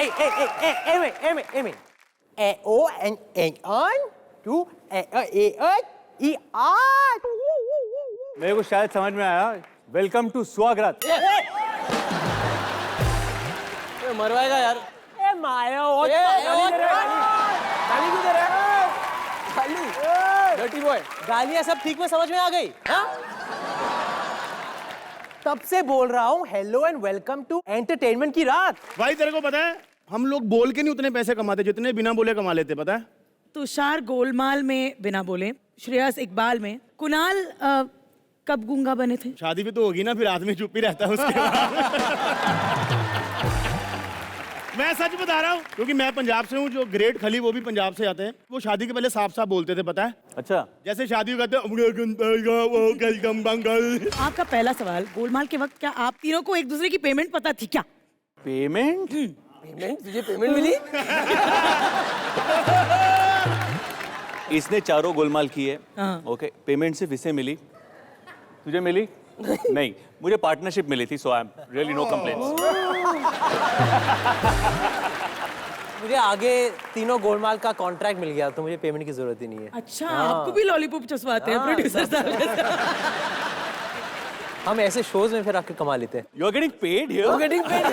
Amy. A-O-N-N-I to A-A-E-I. मेरे को शायद समझ में आया। वेलकम टू स्वागत। मरवाएगा यार। ए माया और गाली क्यों दे रहा है? गाली। Dirty boy. गालियां सब ठीक में समझ में आ गई? हाँ? तब से बोल रहा हूँ hello and welcome to entertainment की रात। भाई तेरे को पता है हम लोग बोल के नहीं उतने पैसे कमाते जितने बिना बोले कमा लेते, पता है? तुषार गोलमाल में बिना बोले, श्रेयस इकबाल में, कुणाल कब गूंगा बने थे? शादी भी तो होगी ना, फिर आदमी चुप ही रहता है उसके बाद। मैं सच बता रहा हूँ क्योंकि मैं पंजाब से हूँ। जो ग्रेट खली वो भी पंजाब से आते हैं। वो शादी के पहले साफ साफ बोलते थे, पता है? अच्छा, जैसे शादी करते आपका पहला सवाल, गोलमाल के वक्त क्या आप तीनों को एक दूसरे की पेमेंट पता थी क्या? पेमेंट? पेमेंट? तुझे पेमेंट मिली? इसने चारों गोलमाल की है। हाँ। ओके, पेमेंट सिर्फ इसे मिली। तुझे मिली? नहीं, मुझे पार्टनरशिप मिली थी, so I am really no complaints. मुझे आगे तीनों गोलमाल का कॉन्ट्रैक्ट मिल गया तो मुझे पेमेंट की जरूरत ही नहीं है। अच्छा, आपको भी लॉलीपॉप चसवाते हैं प्रोड्यूसर साहब? हम ऐसे शोज में फिर आके कमा लेते हैं। You are getting paid here? Getting paid.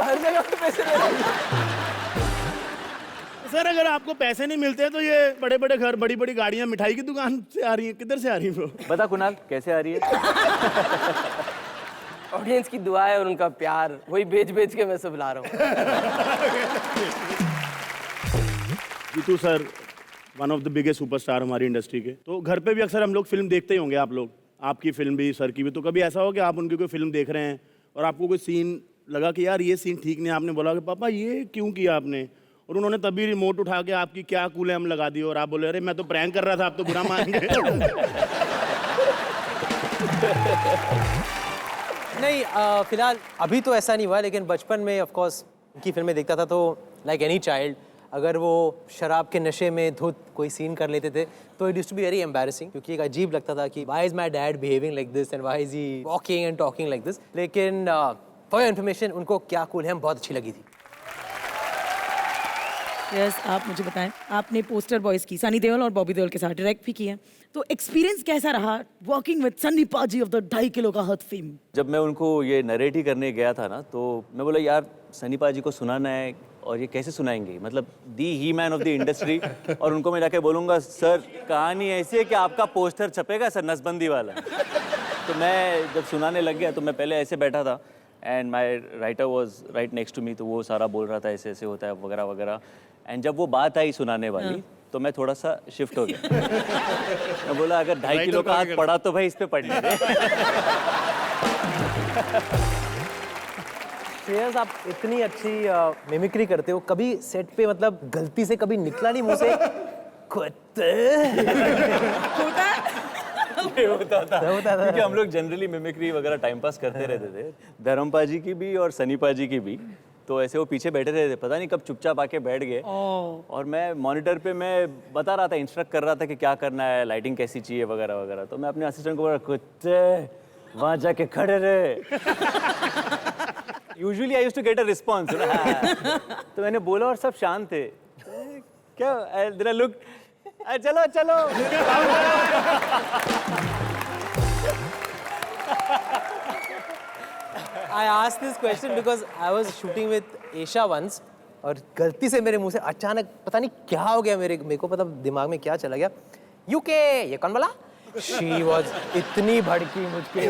हर जगह पे पैसे दे रहा है। सर अगर आपको पैसे नहीं मिलते तो ये बड़े बड़े घर, बड़ी बड़ी गाड़ियाँ मिठाई की दुकान से आ रही हैं, किधर से आ रही हैं वो? बता कुणाल, कैसे आ रही है? ऑडियंस की दुआ है और उनका प्यार, वही बेच बेच के मैं सब ला रहा हूँ। Jeetu sir one of the biggest superstar हमारी इंडस्ट्री के। तो घर पे भी अक्सर हम लोग फिल्म देखते ही होंगे, आप लोग, आपकी फिल्म भी, सर की भी। तो कभी ऐसा हो कि आप उनकी कोई फिल्म देख रहे हैं और आपको कोई सीन लगा कि यार ये सीन ठीक नहीं, आपने बोला कि पापा ये क्यों किया आपने, और उन्होंने तभी रिमोट उठा के आपकी क्या कूले हम लगा दी और आप बोले अरे मैं तो प्रैंक कर रहा था, आप तो बुरा मानेंगे? नहीं, फिलहाल अभी तो ऐसा नहीं हुआ, लेकिन बचपन में ऑफ कोर्स उनकी फिल्में देखता था। तो लाइक एनी चाइल्ड, अगर वो शराब के नशे में धुत कोई सीन कर लेते थे तो it used to be very embarrassing, क्योंकि एक अजीब लगता था कि why is my dad behaving like this and why is he walking and talking like this. लेकिन फॉर योर इन्फॉर्मेशन, उनको क्या कूल है हम बहुत अच्छी लगी थी। यस, आप मुझे बताएं, आपने पोस्टर बॉयज की, सनी देओल और बॉबी देओल के साथ डायरेक्ट भी किया, तो एक्सपीरियंस कैसा रहा वर्किंग विद सन्नी पाजी ऑफ द 2.5 किलो का हद फेम? जब मैं उनको ये नरेट ही करने गया था ना, तो मैं बोला यार सनी पाजी को सुनाना है और ये कैसे सुनाएंगे, मतलब दी ही मैन ऑफ द इंडस्ट्री। और उनको मैं जाके बोलूँगा सर कहानी ऐसी है कि आपका पोस्टर छपेगा सर, नसबंदी वाला। तो मैं जब सुनाने लग गया तो मैं पहले ऐसे बैठा था and my writer was right next to me, तो वो सारा बोल रहा था ऐसे ऐसे होता है वगैरह वगैरह। एंड जब वो बात आई सुनाने वाली तो मैं थोड़ा सा शिफ्ट हो गया। मैं बोला अगर 2.5 किलो का हाथ पड़ा तो भाई इस पे पड़ने दे। श्रेयस, आप इतनी अच्छी मिमिक्री करते हो, कभी सेट पे मतलब गलती से कभी निकला नहीं मुंह से कुत्ते? होता था क्योंकि हम लोग जनरली मिमिक्री वगैरह टाइम पास करते रहते थे, धर्म पाजी की भी और सनी पाजी की भी। तो ऐसे वो पीछे बैठे रहते, पता नहीं कब चुपचाप आके बैठ गए और मैं मॉनिटर पे मैं बता रहा था, इंस्ट्रक्ट कर रहा था कि क्या करना है, लाइटिंग कैसी चाहिए वगैरह वगैरह। तो मैं अपने असिस्टेंट को बोला कुत्ते वहाँ जाके खड़े रहे। Usually I used to get a response. तो मैंने बोला और सब शांत थे। क्या लुक, चलो चलो। I asked this question because I was shooting with Aisha once, और गलती से मेरे मुंह से अचानक पता नहीं क्या हो गया, मेरे को पता दिमाग में क्या चला गया, यूके ये कौन बोला? She was इतनी भड़की मुझके।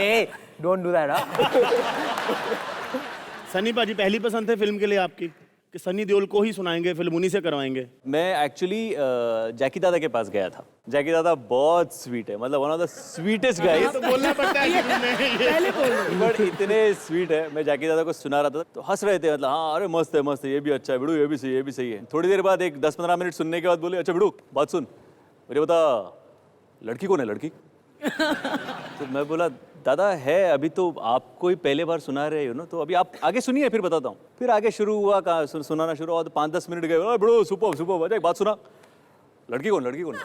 Hey, don't do that, huh? Sunny पाजी पहली पसंद थे फिल्म के लिए आपकी कि सनी देओल को ही सुनाएंगे फिल्म, उन्हीं से करवाएंगे? मैं एक्चुअली जैकी दादा के पास गया था। जैकी दादा बहुत स्वीट है, मतलब one of the sweetest guys. तो बोलना पड़ता है बट इतने स्वीट है। मैं जैकी दादा को सुना रहा था तो हंस रहे थे, मतलब हाँ अरे मस्त है ये भी अच्छा है बिड़ू, ये भी सही, ये भी सही है। थोड़ी देर बाद एक 10-15 मिनट सुनने के बाद बोले अच्छा बिड़ू बात सुन, मुझे बता लड़की कौन है लड़की? तो मैं बोला दादा है, अभी तो आपको ही पहले बार सुना रहे हो ना, तो अभी आप आगे सुनिए फिर बताता हूँ। फिर आगे शुरू हुआ, सुनाना शुरू हुआ तो 5-10 मिनट गए, बड़ो सुपर सुपर, एक बात सुना, लड़की कौन लड़की कौन?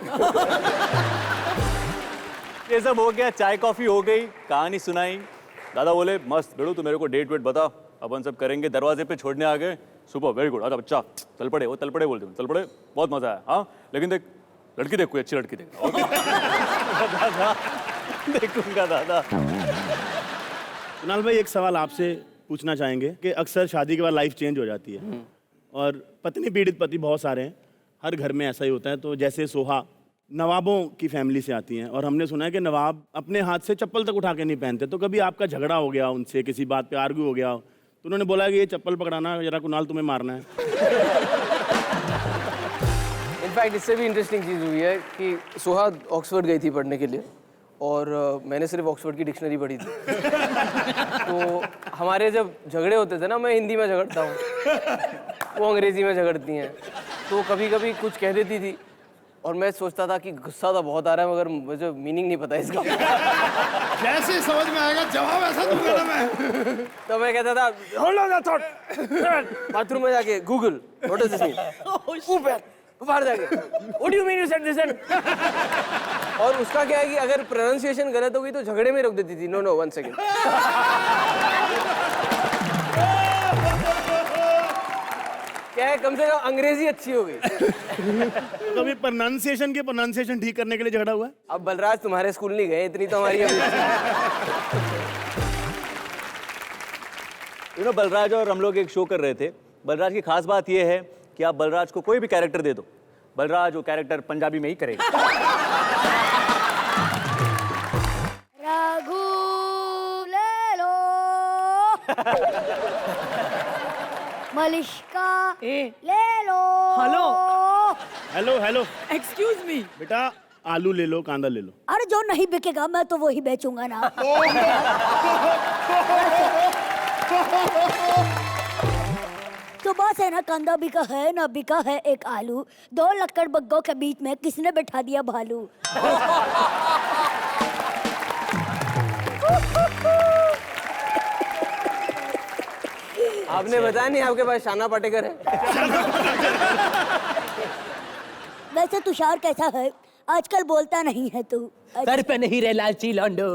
ये सब हो गया, चाय कॉफी हो गई, कहानी सुनाई, दादा बोले मस्त बेड़ू तू मेरे को डेट वेट बता, अपन सब करेंगे, दरवाजे पे छोड़ने आ गए, सुपर वेरी गुड, आजा बच्चा चल पड़े, वो चल पड़े बोलते हैं, चल पड़े, बहुत मजा आया, हाँ लेकिन देख लड़की देख, कोई अच्छी लड़की देख। ओके दादा देखूंगा दादा। कुणाल भाई, एक सवाल आपसे पूछना चाहेंगे कि अक्सर शादी के बाद लाइफ चेंज हो जाती है और पत्नी पीड़ित पति बहुत सारे हैं, हर घर में ऐसा ही होता है। तो जैसे सोहा नवाबों की फैमिली से आती हैं और हमने सुना है कि नवाब अपने हाथ से चप्पल तक उठा के नहीं पहनते, तो कभी आपका झगड़ा हो गया उनसे, किसी बात पे आर्ग्यू हो गया तो उन्होंने बोला कि ये चप्पल पकड़ाना जरा कुणाल, तुम्हें मारना है? इनफैक्ट इससे भी इंटरेस्टिंग चीज़ हुई है कि सोहा ऑक्सफोर्ड गई थी पढ़ने के लिए और मैंने सिर्फ ऑक्सफोर्ड की डिक्शनरी पढ़ी थी। तो हमारे जब झगड़े होते थे ना, मैं हिंदी में झगड़ता हूँ, वो अंग्रेज़ी में झगड़ती हैं, तो कभी कभी कुछ कह देती थी और मैं सोचता था कि गुस्सा तो बहुत आ रहा है मगर मुझे मीनिंग नहीं पता इसका। जैसे समझ में आएगा जवाब ऐसा दूंगा ना मैं। तो मैं कहता था hold on that thought, bathroom में जाके Google what does this mean, ऊपर बाहर जाके what do you mean you said this. और उसका क्या है कि अगर प्रोनाउंसिएशन गलत हो गई तो झगड़े में रोक देती थी, नो नो 1 सेकंड। क्या है, कम से कम अंग्रेजी अच्छी हो गई। तो कभी प्रोनाउंसिएशन ठीक करने के लिए झगड़ा हुआ है? अब बलराज तुम्हारे स्कूल नहीं गए, इतनी तो हमारी अभी। बलराज और हम लोग एक शो कर रहे थे। बलराज की खास बात यह है कि आप बलराज को कोई भी कैरेक्टर दे दो, बलराज वो कैरेक्टर पंजाबी में ही करेगा। रघु ले लो मलिश्का ले लो। Hello hello hello, excuse me, बेटा आलू ले लो, कांदा ले लो। अरे जो नहीं बिकेगा मैं तो वही बेचूंगा ना। तो बस है ना, कांदा बिका है ना बिका है एक आलू, 2 लक्कड़ बग्गों के बीच में किसने बैठा दिया भालू। आपने बताया नहीं आपके पास शाना पाटेकर है। वैसे तुषार कैसा है आजकल, बोलता नहीं है तू। सर पे नहीं रे लालची लौंडो।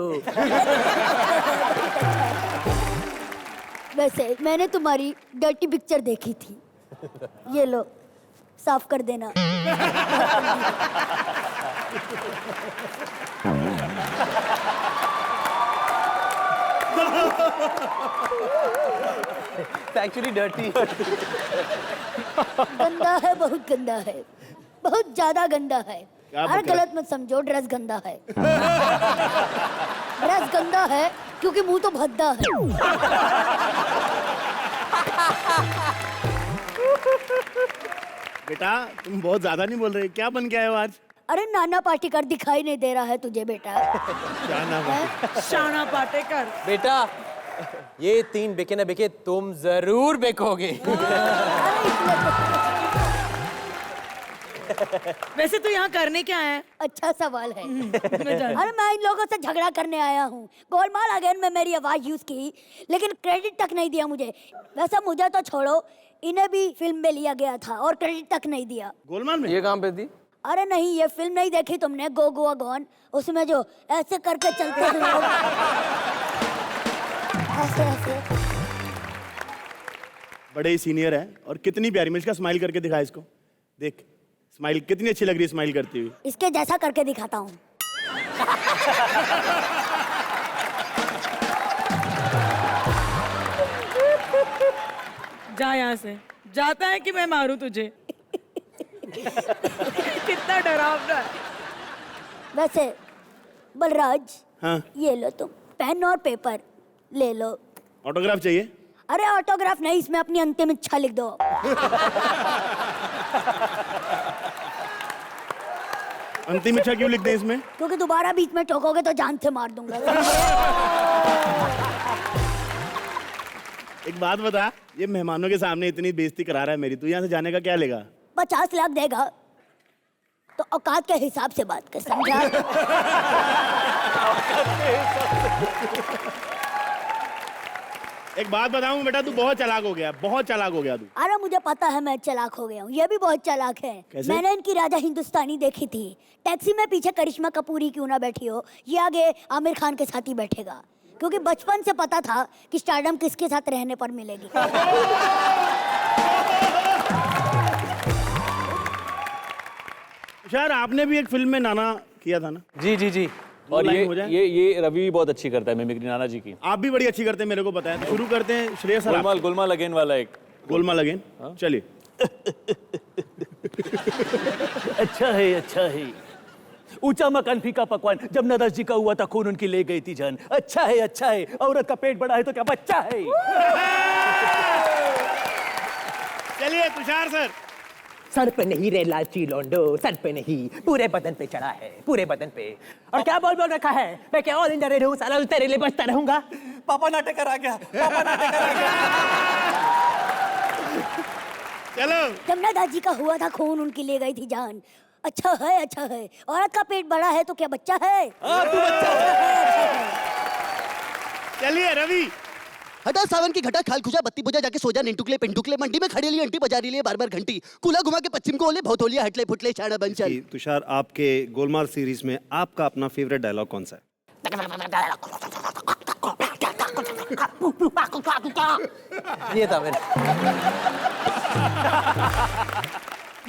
वैसे मैंने तुम्हारी डर्टी पिक्चर देखी थी, ये लो साफ कर देना। Actually dirty. गंदा है, बहुत गंदा है, बहुत ज्यादा गंदा है। क्या अरे बता रहा? गलत मत समझो, ड्रेस गंदा है। ड्रेस गंदा है क्योंकि मुंह तो भद्दा है। बेटा तुम बहुत ज्यादा नहीं बोल रहे, क्या बन के आए हो आज? अरे नाना पाटेकर दिखाई नहीं दे रहा है तुझे बेटा? क्या नाम है? शाना पाटेकर। बेटा ये 3 बिके ना बिके, तुम जरूर बिकोगे। अरे इसमें तो- वैसे तो यहाँ करने क्या आया है? अच्छा सवाल है। मैं जानती अरे मैं इन लोगों से झगड़ा करने आया हूँ। गोलमाल अगेन में मेरी आवाज यूज की, लेकिन क्रेडिट तक नहीं दिया मुझे। वैसे मुझे तो छोड़ो, इन्हें भी फिल्म में लिया गया था और क्रेडिट तक नहीं दिया। गोलमाल में? ये कहाँ पे थी? अरे नहीं, ये फिल्म नहीं देखी तुमने, गो गोवा गॉन? उसमें जो ऐसे करके चलते हैं लोग, ऐसे ऐसे। बड़े ही सीनियर है और कितनी प्यारी। मैं इसका स्माइल करके दिखा इसको, देख स्माइल कितनी अच्छी लग रही है स्माइल करती हुई। इसके जैसा करके दिखाता हूँ। जा यहाँ से। जाता है कि मैं मारूं तुझे? कितना डरावना है। वैसे बलराज, हाँ, ये लो तुम पेन और पेपर ले लो। ऑटोग्राफ चाहिए? अरे ऑटोग्राफ नहीं, इसमें अपनी अंतिम इच्छा लिख दो। अंतिम इच्छा क्यों लिख दें इसमें? क्योंकि दोबारा बीच में टोकोगे तो जान से मार दूंगा। एक बात बता, ये मेहमानों के सामने इतनी बेइज्जती करा रहा है मेरी, तू यहाँ से जाने का क्या लेगा? 50 लाख देगा तो औकात के हिसाब से बात कर, समझा? एक बात बताऊं बेटा, तू बहुत चालाक हो गया, बहुत चालाक हो गया तू। अरे मुझे पता है मैं चालाक हो गया हूँ, ये भी बहुत चालाक है। कैसे? मैंने इनकी राजा हिंदुस्तानी देखी थी। टैक्सी में पीछे करिश्मा कपूरी क्यों ना बैठी हो, ये आगे आमिर खान के साथ ही बैठेगा। क्योंकि बचपन से पता था कि स्टारडम किसके साथ रहने पर मिलेगी। तुषार, आपने भी एक फिल्म में नाना किया था ना? जी जी जी। और लाइन हो जाए? ये रवि भी बहुत अच्छी करता है मिमिक्री नाना जी की। आप भी बड़ी अच्छी करते हैं, मेरे को पता है। तो शुरू करते हैं श्रेयस सर। गोलमाल गोलमाल अगेन वाला एक। गोलमाल अगेन, चलिए। अच्छा है ऊंचा मकान फीका पकवान, जब नरस जी का हुआ था खून उनकी ले गई थी जान। अच्छा है औरत का पेट बड़ा है तो क्या बच्चा है। चलिए तुषार सर। सर पे नहीं रे लालची लोंडो, सर पे नहीं, पूरे बदन पे चढ़ा है, पूरे बदन पे। और क्या बोल रखा है, मैं क्या ऑल इंडिया रेड हूँ, साला तेरे लिए बचता रहूंगा। पापा नाटक आ गया, पापा नाटक आ गया। चलो। जमुना दादी का हुआ था खून उनकी ले गई थी जान। अच्छा है औरत का पेट बड़ा है तो क्या बच्चा है। तू बच्चा है। चलिए रवि। हटा सावन की घटा, खाल खुजा, बत्ती बुझा, जाके सोजा, निंटुकले पेंटुकले, मंडी में खड़ी ली अंटी बजा रही है बार घंटी, कूला घुमा के पश्चिम को ओले, बहुत होलिया, हटले फुटले, छाड़ा बंचल। कि तुषार, आपके गोलमाल सीरीज में आपका अपना फेवरेट डायलॉग कौन सा है? ये था मेरा।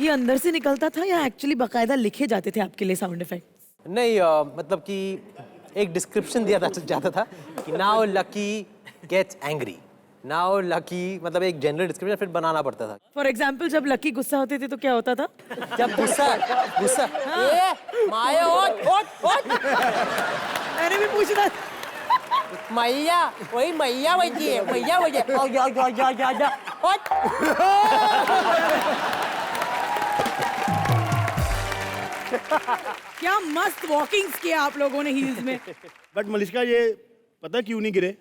ये अंदर से निकलता था या एक्चुअली बकायदा लिखे जाते थे आपके लिए साउंड इफेक्ट? नहीं मतलब कि एक डिस्क्रिप्शन दिया जाता था कि now Lucky gets angry, now Lucky, मतलब एक जनरल डिस्क्रिप्शन फिर बनाना पड़ता था। फॉर एग्जाम्पल जब लकी गुस्सा होते थे तो क्या होता था? जब गुस्सा ए माया ओट मैंने भी पूछना। मैया वही मैया बजी है, मैया बजी जा ओट। क्या मस्त वॉकिंग्स किया आप लोगों ने हील्स में। बट मलिश्का, ये पता क्यों नहीं गिरे?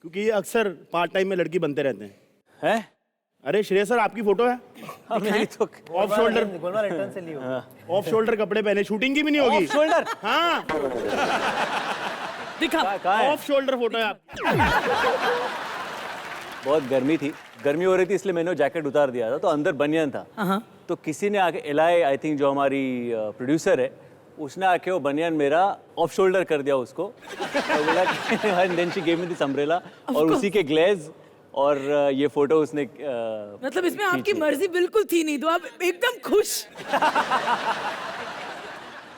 क्योंकि ये अक्सर पार्ट टाइम में लड़की बनते रहते हैं। हैं? अरे श्रेयस सर, आपकी फोटो है? मेरी तो ऑफ शोल्डर, गोलमाल रिटर्न से लियो। ऑफ शोल्डर कपड़े पहने, शूटिंग की भी नहीं होगी। Off shoulder? हाँ, दिखा। कहाँ है? ऑफ शोल्डर फोटो है आपकी। बहुत गर्मी थी, गर्मी हो रही थी, इसलिए मैंने जैकेट उतार दिया था, तो अंदर बनियान था। तो किसी ने आके एलाई, आई थिंक जो हमारी प्रोड्यूसर है, उसने आके वो बनियान मेरा ऑफ शोल्डर कर दिया उसको। तो बोला कि then she give me this umbrella, और उसी के ग्लेज और ये फोटो उसने मतलब इसमें आपकी मर्जी बिल्कुल थी नहीं, तो आप एकदम खुश।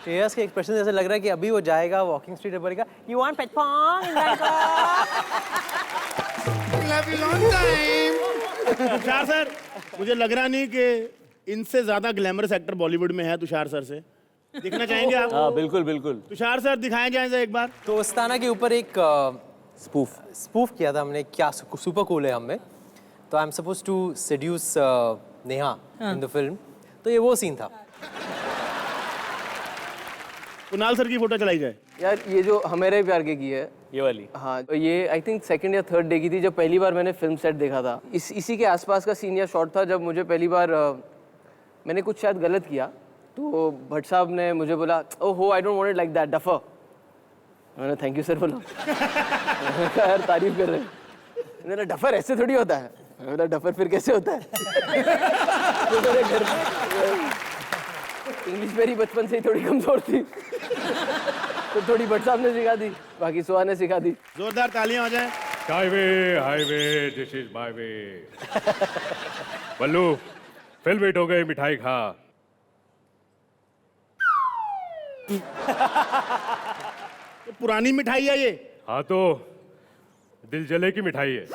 श्रेयस के एक्सप्रेशन जैसे लग रहा है कि अभी वो जाएगा वॉकिंग स्ट्रीट पे बोलेगा you want pet form in Tushar sir, मुझे लग रहा नहीं कि इनसे ज्यादा ग्लैमरस एक्टर बॉलीवुड में है तुषार सर से। दिखना चाहेंगे आप? हाँ बिल्कुल बिल्कुल। तुषार सर दिखाए जाए एक बार। तो उस्ताना के ऊपर एक स्पूफ किया था हमने, क्या सुपर कूल है हमें। तो I am suppose to seduce Neha in the film, तो ये वो सीन था। कुणाल सर की फोटो चलाई जाए। यार ये जो हमारे प्यार के की है, ये वाली, हाँ, ये आई थिंक सेकंड या थर्ड डे की थी जब पहली बार मैंने फिल्म सेट देखा था। इसी के आसपास का सीन या शॉट था जब मुझे पहली बार मैंने कुछ शायद गलत किया, तो भट्ट साहब ने मुझे बोला ओह हो I don't want it like that duffer. मैंने थैंक यू सर बोला। मैंने कहा यार तारीफ कर रहे हैं। मैंने डफर ऐसे थोड़ी होता है। मैंने बोला डफर फिर कैसे होता है। तो मेरे घर में इंग्लिश मेरी बचपन से ही थोड़ी कमजोर थी, तो थोड़ी भट्ट साहब ने सिखा दी, बाकी सुहा ने सिखा दी। जोरदार तालियां हो जाए। Highway this is my way. Ballu film hit हो गई, मिठाई खा। तो पुरानी मिठाई है ये? हाँ तो दिल जले की मिठाई है।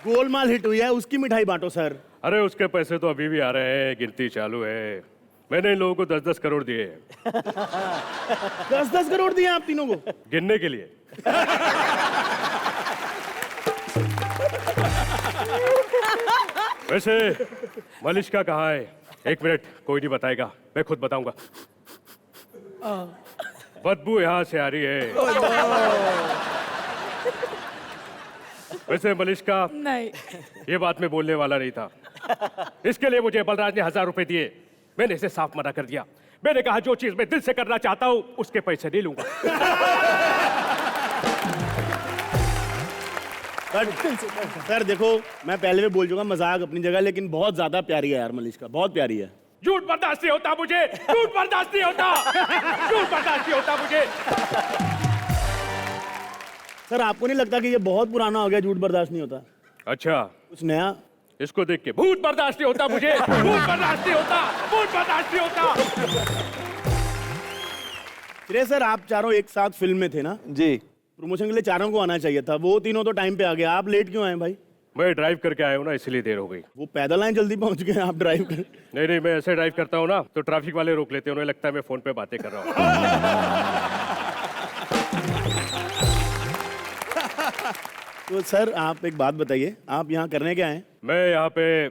गोलमाल हिट हुई है, उसकी मिठाई बांटो सर। अरे उसके पैसे तो अभी भी आ रहे हैं, गिनती चालू है। मैंने इन लोगों को 10-10 करोड़ दिए हैं। 10-10 करोड़ दिए आप तीनों को गिनने के लिए। वैसे मलिश्का कहाँ है? एक मिनट, कोई नहीं बताएगा, मैं खुद बताऊंगा। बदबू यहाँ से आ रही है। वैसे मलिश्का, नहीं, ये बात मैं बोलने वाला नहीं था। इसके लिए मुझे बलराज ने 1000 रुपए दिए। मैंने इसे साफ मना कर दिया। मैंने कहा जो चीज मैं दिल से करना चाहता हूं उसके पैसे नहीं लूंगा। सर देखो, मैं पहले भी बोल चुका, मजाक अपनी जगह, लेकिन बहुत ज्यादा प्यारी है यार मलिश्का, बहुत प्यारी है। झूठ बर्दाश्त नहीं होता मुझे, झूठ बर्दाश्त नहीं होता, झूठ बर्दाश्त नहीं होता मुझे। सर आपको नहीं लगता कि ये बहुत पुराना हो गया, झूठ बर्दाश्त नहीं होता? अच्छा, कुछ नया? इसको देख के भूत बर्दाश्त नहीं होता मुझे, भूत बर्दाश्त नहीं होता, भूत बर्दाश्त नहीं होता। श्रेयस सर आप चारों एक साथ फिल्म में थे ना? जी। प्रमोशन के लिए चारों को आना चाहिए था, वो तीनों तो टाइम पे आ गए, आप लेट क्यों आए भाई? मैं ड्राइव करके आया हूँ ना, इसलिए देर हो गई। वो पैदल आए जल्दी पहुंच गए, आप ड्राइव कर। नहीं नहीं, मैं ऐसे ड्राइव करता हूँ ना तो ट्रैफिक वाले रोक लेते हैं, उन्हें लगता है मैं फोन पे बातें कर रहा हूँ। तो सर आप एक बात बताइए, आप यहाँ करने क्या आए? मैं यहाँ पे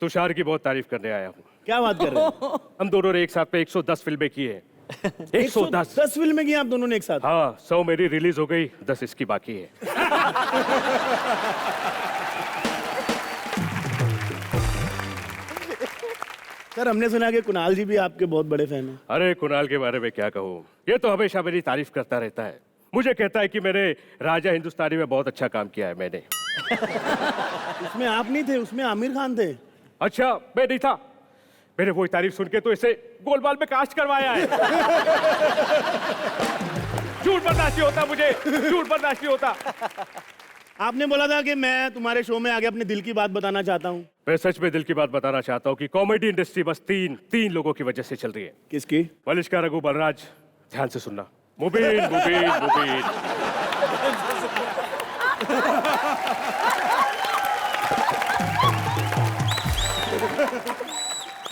तुषार की बहुत तारीफ करने आया हूँ। क्या बात कर रहे हैं? हम दोनों ने एक साथ पे 110 फिल्में की है। 110 10 फिल्में की आप दोनों ने एक साथ? हाँ, 100 मेरी रिलीज हो गई, 10 इसकी बाकी है। सर हमने सुना कि कुणाल जी भी आपके बहुत बड़े फैन हैं। अरे कुणाल के बारे में क्या कहूँ, ये तो हमेशा मेरी तारीफ करता रहता है। मुझे कहता है कि मैंने राजा हिंदुस्तानी में बहुत अच्छा काम किया है मैंने। उसमें आप नहीं थे, उसमें आमिर खान थे। अच्छा, मैं नहीं था। मैंने वही तारीफ सुन के तो इसे गोलमाल में कास्ट करवाया है। झूठ बर्दाश्त नहीं होता मुझे, झूठ बर्दाश्त नहीं होता। आपने बोला था कि मैं तुम्हारे शो में आके अपने दिल की बात बताना चाहता हूँ। मैं सच में दिल की बात बताना चाहता हूँ कि कॉमेडी इंडस्ट्री बस तीन लोगों की वजह से चल रही है। किसकी? मलिश्का, रघु, बलराज। ध्यान से सुनना। मुबीन मुबीन मुबीन।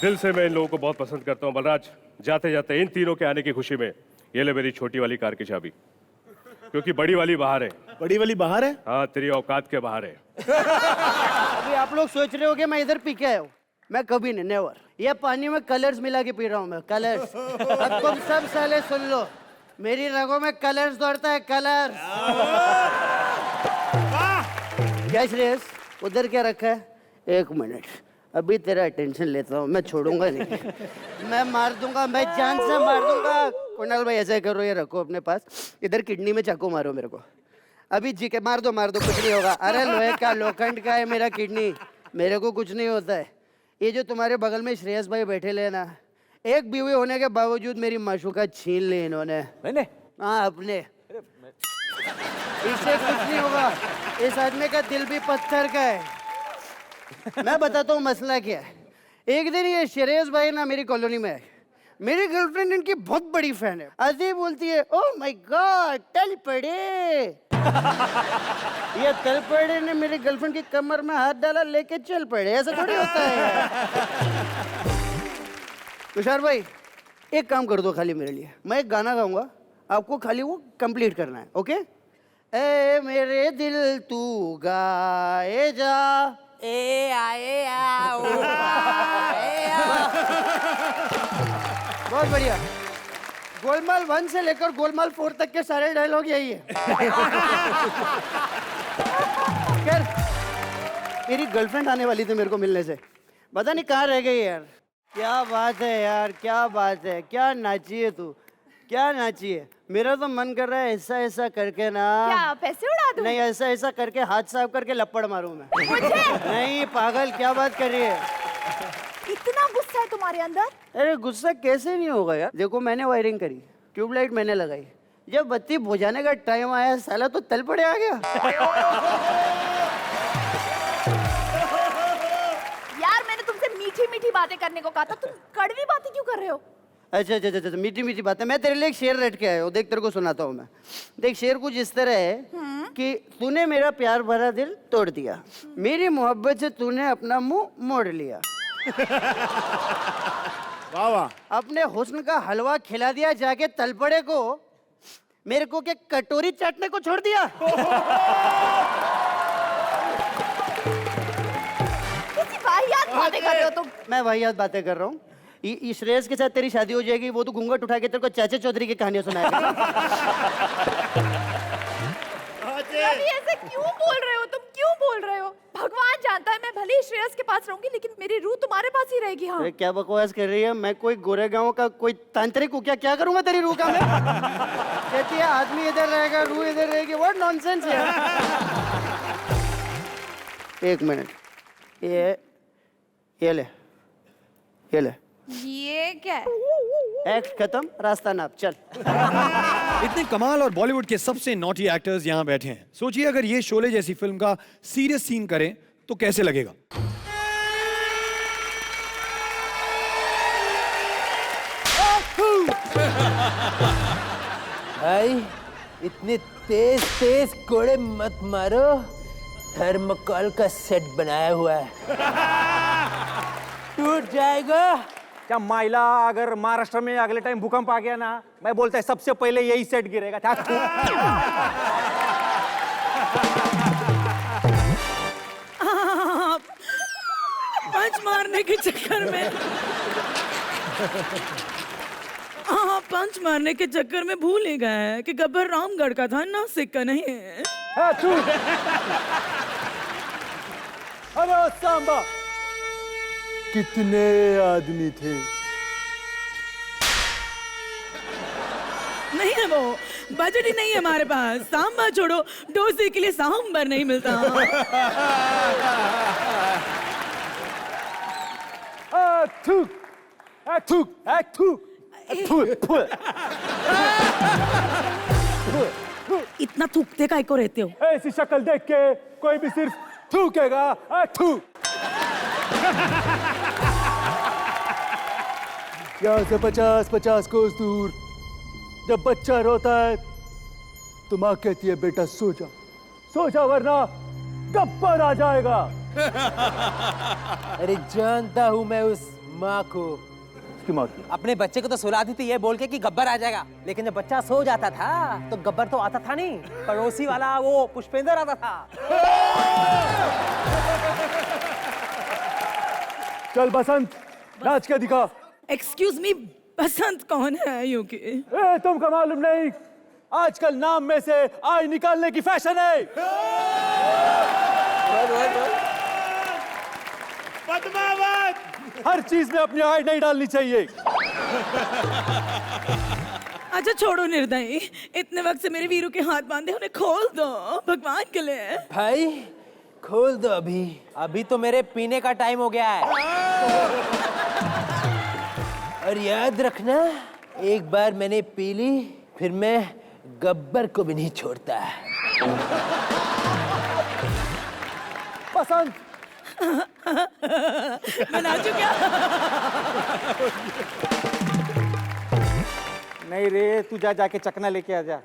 दिल से मैं इन लोगों को बहुत पसंद करता हूँ। बलराज, जाते जाते इन तीनों के आने की खुशी में ये ले मेरी छोटी वाली कार की चाबी, क्योंकि बड़ी वाली बाहर है। बड़ी वाली बाहर है? हाँ, तेरी औकात के बाहर है। अभी आप लोग सोच रहे हो कि मैं इधर पी के आया हूँ, मैं कभी नहीं, नेवर। ये पानी में कलर्स मिला के पी रहा हूँ मैं, कलर्स। अब तुम सब साले सुन लो, मेरी रगों में कलर्स दौड़ता है, कलर्स। क्या श्रेयस, उधर क्या रखा है? एक मिनट, अभी तेरा अटेंशन लेता हूँ, मैं छोड़ूंगा नहीं। मैं मार दूंगा, मैं जान से मार दूंगा। कुणाल भाई ऐसा करो, ये रखो अपने पास, इधर किडनी में चाकू मारो मेरे को। अभी जी के मार दो, कुछ नहीं होगा। अरे लोहे का, लोखंड का है मेरा किडनी, मेरे को कुछ नहीं होता है। ये जो तुम्हारे बगल में श्रेयस भाई बैठे ले ना, एक बीवी होने के बावजूद मेरी माशूका छीन ली इन्होंने। मैंने? हाँ, अपने। इससे कुछ नहीं होगा, इस आदमी का दिल भी पत्थर का है। मैं बताता हूँ मसला क्या है। एक दिन ये श्रेयस भाई ना मेरी कॉलोनी में आए। मेरी गर्लफ्रेंड इनकी बहुत बड़ी फैन है। अजी बोलती है, ओह माय गॉड, तल पड़े। ये तल पड़े ने मेरी गर्लफ्रेंड की कमर में हाथ डाला, लेके चल पड़े। ऐसा थोड़ी होता है। तुषार भाई, एक काम कर दो खाली मेरे लिए, मैं एक गाना गाऊंगा, आपको खाली वो कंप्लीट करना है, ओके? ए मेरे दिल तू गाए जा, ए आए आ, ओ आए आ। बहुत बढ़िया। गोलमाल 1 से लेकर गोलमाल 4 तक के सारे डायलॉग यही है। कर, मेरी गर्लफ्रेंड आने वाली थी मेरे को मिलने से, पता नहीं कहाँ रह गई यार। क्या बात है यार, क्या बात है, क्या नाची है तू, क्या नाची है। मेरा तो मन कर रहा है ऐसा ऐसा करके ना, क्या पैसे उड़ा दूं? नहीं, ऐसा ऐसा करके हाथ साफ करके लपड़ मारूं मैं। मुझे? नहीं पागल, क्या बात कर रही है। इतना गुस्सा है तुम्हारे अंदर? अरे गुस्सा कैसे नहीं होगा यार। देखो मैंने वायरिंग करी, ट्यूबलाइट मैंने लगाई, जब बत्ती बुझाने का टाइम आया साला तो तल पड़े आ गया। यार मैंने तुमसे मीठी मीठी बातें करने को कहा था, तुम कड़वी बातें क्यों कर रहे हो? अच्छा अच्छा अच्छा, मीठी मीठी बात है। मैं तेरे लिए एक शेर रट के आया हूँ, देख तेरे को सुनाता हूँ मैं। देख शेर कुछ इस तरह है कि तूने मेरा प्यार भरा दिल तोड़ दिया, मेरी मोहब्बत से तूने अपना मुंह मोड़ लिया। वाह वाह। अपने हुस्न का हलवा खिला दिया जाके तलपड़े को, मेरे को क्या कटोरी चाटने को छोड़ दिया। किसी वाहियात बातें कर रहे हो तुम। मैं वाहियात बातें कर रहा हूँ। श्रेयस के साथ तेरी शादी हो जाएगी, वो तो घूंघट उठा के तेरे को चाचा चौधरी की कहानियां सुनाएगा। अभी ऐसे क्यों बोल रहे हो तुम, क्यों बोल रहे हो? भगवान जानता है मैं भले ही श्रेयस के पास रहूंगी, लेकिन मेरी रूह तुम्हारे पास ही रहेगी। हाँ, अरे क्या बकवास कर रही है, मैं कोई गोरेगांव का कोई तांत्रिक हूँ क्या? क्या करूंगा तेरी रूह का मैं? कहती है आदमी इधर रहेगा, रूह इधर रहेगी, व्हाट नॉनसेंस है। एक मिनट, ये ले, ये ले, ये क्या है? एक्ट खत्म, रास्ता नाप, चल। इतने कमाल और बॉलीवुड के सबसे नॉटी एक्टर्स यहाँ बैठे हैं। सोचिए अगर ये शोले जैसी फिल्म का सीरियस सीन करें तो कैसे लगेगा? भाई इतने तेज तेज कोड़े मत मारो, थर्मोकोल का सेट बनाया हुआ है, टूट जाएगा। क्या माइला, अगर महाराष्ट्र में अगले टाइम भूकंप आ गया ना, मैं बोलता है सबसे पहले यही सेट गिरेगा। पंच मारने के चक्कर में पंच मारने के चक्कर में भूल ही गए कि गब्बर रामगढ़ का था, नासिक का नहीं है। अरे सांबा, कितने आदमी थे? नहीं है वो, बजट ही नहीं है हमारे पास। सांबा छोड़ो, डोसे के लिए सांबर नहीं मिलता। इतना थूकते काय को रहते हो? ऐसी शक्ल देख के कोई भी सिर्फ थूकेगा। यहाँ से 50-50 कोस दूर जब बच्चा रोता है तो माँ कहती है बेटा सो जा, सो जा वरना गब्बर आ जाएगा। अरे जानता हूँ मैं उस माँ को, उसकी मौत की। अपने बच्चे को तो सुलाती थी ये बोल के कि गब्बर आ जाएगा, लेकिन जब बच्चा सो जाता था तो गब्बर तो आता था नहीं, पड़ोसी वाला वो पुष्पेंद्र आता था। चल बसंत, नाच के दिखा। एक्सक्यूज मी, बसंत कौन है यूकी? तुमको मालूम नहीं, आजकल नाम में से आई निकालने की फैशन है। पद्मावत, हर चीज में अपनी आई नहीं डालनी चाहिए। अच्छा छोड़ो निर्दयी, इतने वक्त से मेरे वीरू के हाथ बांधे, उन्हें खोल दो भगवान के लिए। भाई खोल दो, अभी अभी तो मेरे पीने का टाइम हो गया है। और याद रखना, एक बार मैंने पी ली फिर मैं गब्बर को भी नहीं छोड़ता। बसंत, मैं नाचूं क्या? नहीं रे, तू जा जाके चकना लेके आ जा।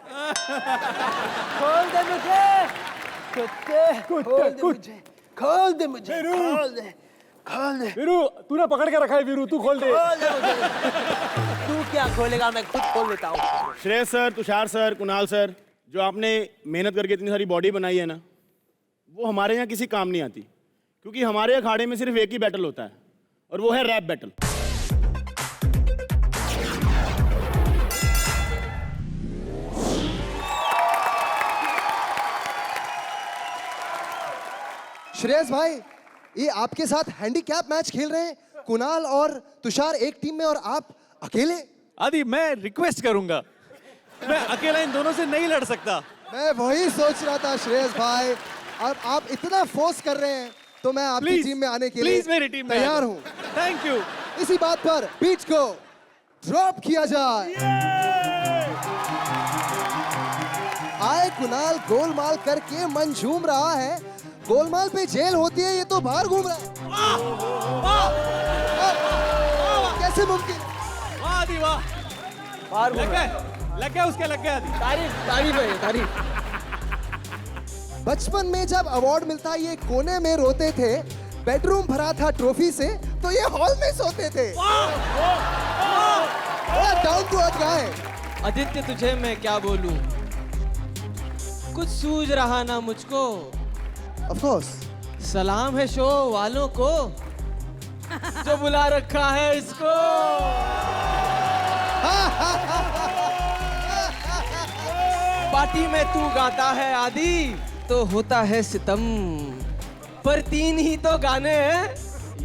खोल दे मुझे, कुत्ते, खोल दे मुझे, खोल दे मुझे, खोल दे, खोल दे। वीरू, तूने पकड़ के रखा है वीरू, तू खोल दे। खोल दे मुझे। तू क्या खोलेगा, मैं खुद खोल लेता हूँ। Shreyas sir, Tushar sir, Kunal sir, जो आपने मेहनत करके इतनी सारी बॉडी बनाई है ना, वो हमारे यहाँ किसी काम नहीं आती, क्योंकि हमारे अखाड़े में सिर्फ एक ही बैटल होता है और वो है रैप बैटल। श्रेयस भाई, ये आपके साथ हैंडीकैप मैच खेल रहे हैं, कुणाल और तुषार एक टीम में और आप अकेले। आदि, मैं रिक्वेस्ट करूंगा, मैं अकेला इन दोनों से नहीं लड़ सकता। मैं वही सोच रहा था श्रेयस भाई, अब आप इतना फोर्स कर रहे हैं तो मैं आपकी टीम में आने के लिए मेरी टीम में तैयार हूँ। Thank you. इसी बात पर बीच को ड्रॉप किया जाए। आए कुणाल गोलमाल करके मन झूम रहा है, गोलमाल पे जेल होती है, ये तो बाहर घूम रहा है। कैसे मुमकिन? वाह आदि वाह, बाहर लग गया उसके, लग गया आदि। तारीफ है, तारीफ। बचपन में जब अवार्ड मिलता ये कोने में रोते थे, बेडरूम भरा था ट्रॉफी से तो ये हॉल में सोते थे। डाउन टू अर्थ गाय। आदित्य, तुझे मैं क्या बोलूं, कुछ सूझ रहा ना मुझको। ऑफ कोर्स सलाम है शो वालों को जो बुला रखा है इसको। पार्टी में तू गाता है आदि तो होता है सितम, पर 3 ही तो गाने हैं,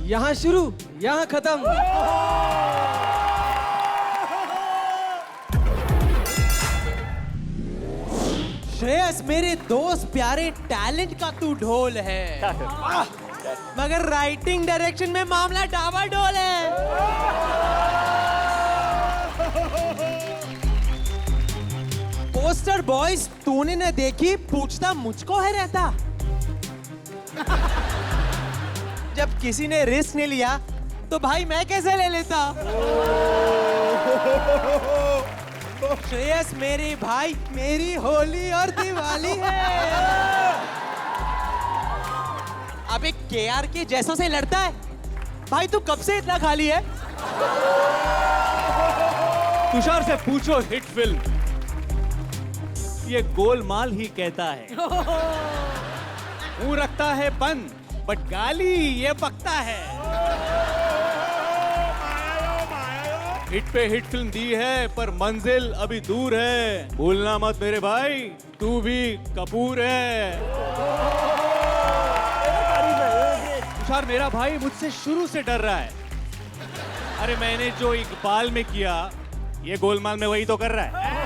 यहाँ शुरू यहाँ खत्म। श्रेयस मेरे दोस्त प्यारे, टैलेंट का तू ढोल है, मगर राइटिंग डायरेक्शन में मामला डावाडोल है। बॉयज तूने न देखी पूछता मुझको है रहता। जब किसी ने रिस्क नहीं लिया तो भाई मैं कैसे ले लेता। श्रेयस मेरी भाई, मेरी होली और दिवाली है। अब एक केआर के जैसों से लड़ता है भाई, तू कब से इतना खाली है। तुषार से पूछो हिट फिल्म, ये गोलमाल ही कहता है। मुंह रखता है बंद बट गाली ये बकता है। हिट पे हिट फिल्म दी है पर मंजिल अभी दूर है। भूलना मत मेरे भाई, तू भी कपूर है। तुषार मेरा भाई मुझसे शुरू से डर रहा है। अरे मैंने जो इकबाल में किया ये गोलमाल में वही तो कर रहा है।